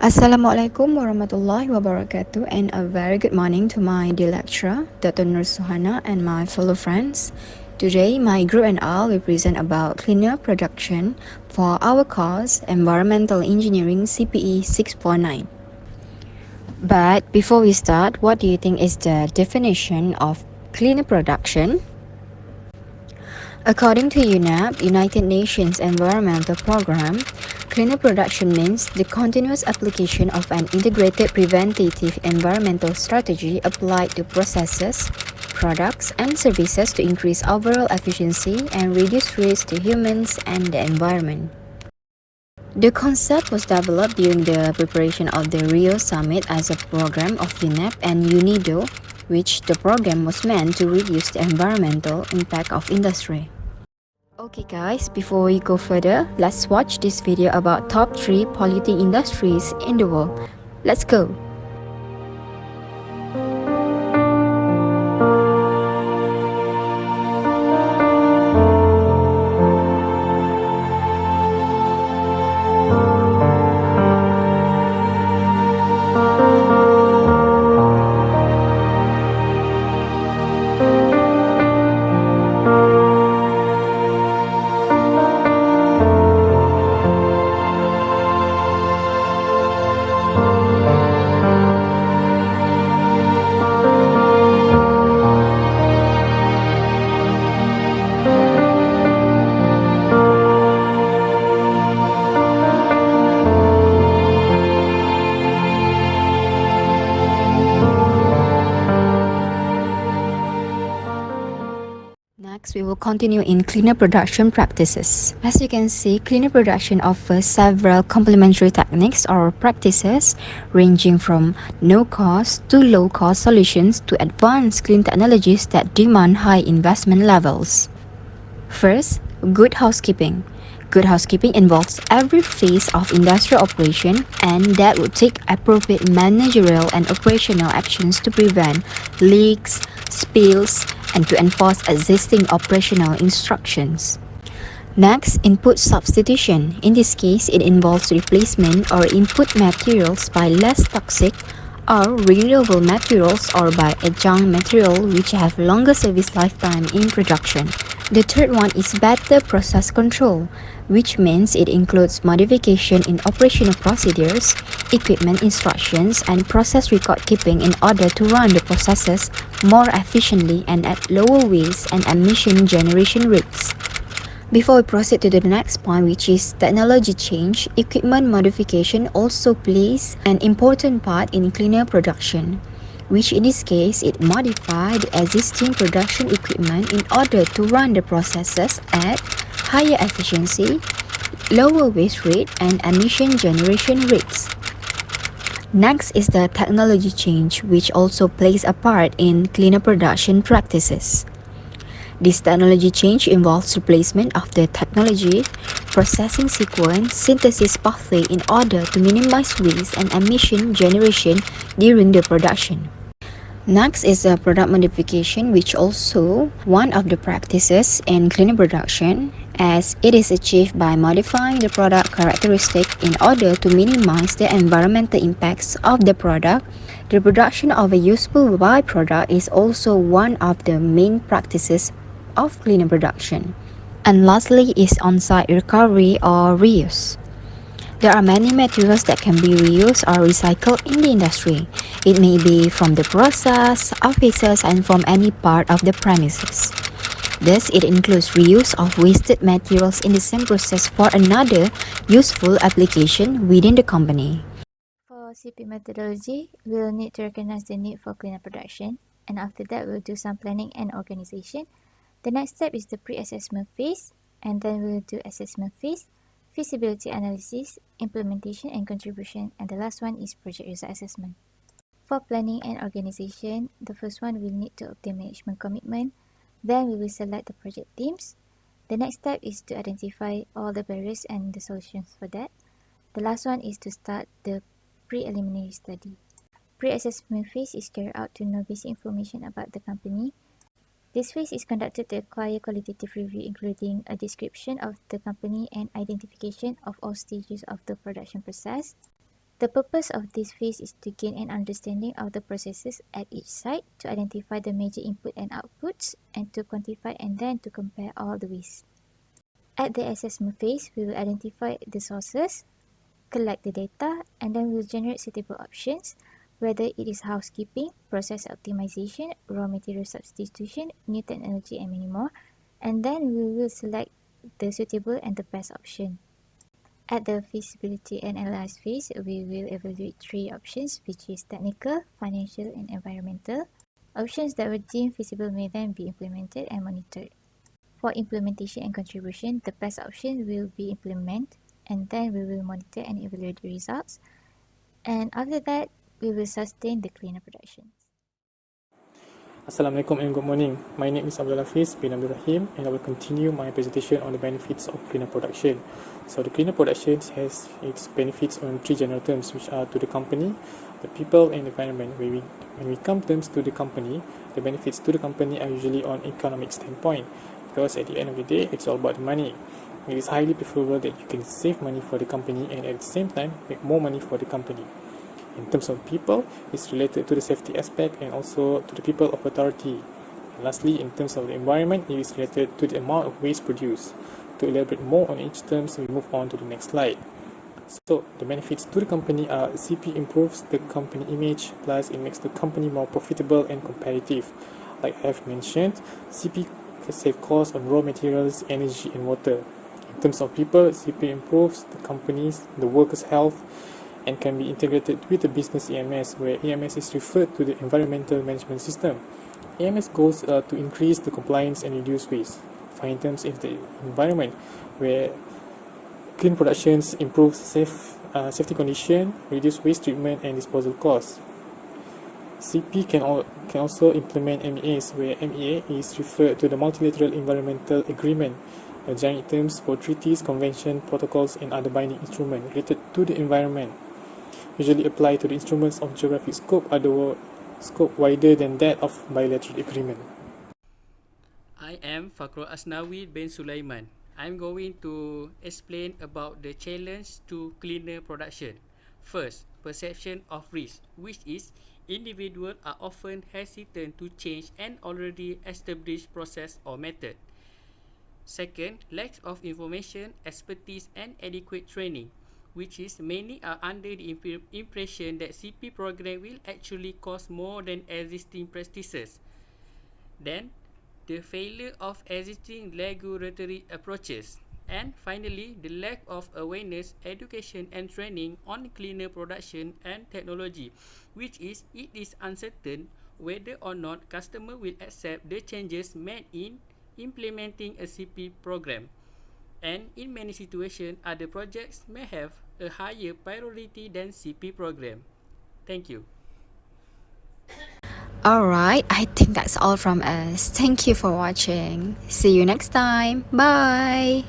Assalamualaikum warahmatullahi wabarakatuh, and a very good morning to my dear lecturer, Dr. Nur Suhana, and my fellow friends. Today, my group and I will present about cleaner production for our course Environmental Engineering CPE 649. But before we start, what do you think is the definition of cleaner production? According to UNEP, United Nations Environmental Programme, cleaner production means the continuous application of an integrated preventative environmental strategy applied to processes, products, and services to increase overall efficiency and reduce risk to humans and the environment. The concept was developed during the preparation of the Rio Summit as a program of UNEP and UNIDO, which the program was meant to reduce the environmental impact of industry. Okay guys, before we go further, let's watch this video about top 3 polluting industries in the world. Let's go! Next, we will continue in cleaner production practices. As you can see, cleaner production offers several complementary techniques or practices ranging from no-cost to low-cost solutions to advanced clean technologies that demand high investment levels. First, good housekeeping. Good housekeeping involves every phase of industrial operation, and that would take appropriate managerial and operational actions to prevent leaks, spills, and to enforce existing operational instructions. Next, input substitution. In this case, it involves replacement or input materials by less toxic or renewable materials or by adjunct material which have longer service lifetime in production. The third one is better process control, which means it includes modification in operational procedures, equipment instructions, and process record keeping in order to run the processes more efficiently and at lower waste and emission generation rates. Before we proceed to the next point, which is technology change, equipment modification also plays an important part in cleaner production, which in this case, it modifies the existing production equipment in order to run the processes at higher efficiency, lower waste rate, and emission generation rates. Next is the technology change, which also plays a part in cleaner production practices. This technology change involves replacement of the technology, processing sequence, synthesis pathway in order to minimize waste and emission generation during the production. Next is a product modification, which also one of the practices in cleaner production, as it is achieved by modifying the product characteristic in order to minimize the environmental impacts of the product. The production of a useful byproduct is also one of the main practices of cleaner production. And lastly is on-site recovery or reuse. There are many materials that can be reused or recycled in the industry. It may be from the process, offices, and from any part of the premises. Thus, it includes reuse of wasted materials in the same process for another useful application within the company. For CP methodology, we'll need to recognize the need for cleaner production, and after that we'll do some planning and organization. The next step is the pre-assessment phase, and then we'll do assessment phase, feasibility analysis, implementation and contribution, and the last one is project result assessment. For planning and organization, the first one we'll need to obtain management commitment, then we will select the project teams. The next step is to identify all the barriers and the solutions for that. The last one is to start the preliminary study. Pre-assessment phase is carried out to know basic information about the company. This phase is conducted to acquire qualitative review including a description of the company and identification of all stages of the production process. The purpose of this phase is to gain an understanding of the processes at each site, to identify the major input and outputs, and to quantify and then to compare all the waste. At the assessment phase, we will identify the sources, collect the data, and then we'll generate suitable options, whether it is housekeeping, process optimization, raw material substitution, new technology, and many more. And then we will select the suitable and the best option. At the feasibility and analysis phase, we will evaluate three options, which is technical, financial, and environmental. Options that were deemed feasible may then be implemented and monitored. For implementation and contribution, the best option will be implemented, and then we will monitor and evaluate the results. And after that, we will sustain the cleaner production. Assalamualaikum and good morning. My name is Abdul Hafiz bin Abdul Rahim, and I will continue my presentation on the benefits of cleaner production. So the cleaner production has its benefits on three general terms, which are to the company, the people, and the environment. When we come terms to the company, the benefits to the company are usually on economic standpoint, because at the end of the day, it's all about the money. It is highly preferable that you can save money for the company and at the same time make more money for the company. In terms of people, it's related to the safety aspect and also to the people of authority. And lastly, in terms of the environment, it is related to the amount of waste produced. To elaborate more on each term, we move on to the next slide. So, the benefits to the company are CP improves the company image, plus it makes the company more profitable and competitive. Like I have mentioned, CP save costs on raw materials, energy, and water. In terms of people, CP improves the company's, the workers' health, and can be integrated with the business EMS, where EMS is referred to the environmental management system. EMS goals to increase the compliance and reduce waste. For in terms of the environment, where clean productions improves safety condition, reduce waste treatment and disposal costs. CP can also implement MEAs, where MEA is referred to the multilateral environmental agreement, a giant terms for treaties, conventions, protocols, and other binding instruments related to the environment. Usually apply to the instruments of geographic scope wider than that of bilateral agreement. I am Fakro Asnawi bin Sulaiman. I'm going to explain about the challenge to cleaner production. First, perception of risk, which is individuals are often hesitant to change an already established process or method. Second, lack of information, expertise, and adequate training, which is many are under the impression that CP program will actually cost more than existing practices. Then, the failure of existing regulatory approaches. And finally, the lack of awareness, education, and training on cleaner production and technology, which is it is uncertain whether or not customer will accept the changes made in implementing a CP program. And in many situations, other projects may have a higher priority than CP program. Thank you. Alright, I think that's all from us. Thank you for watching. See you next time. Bye.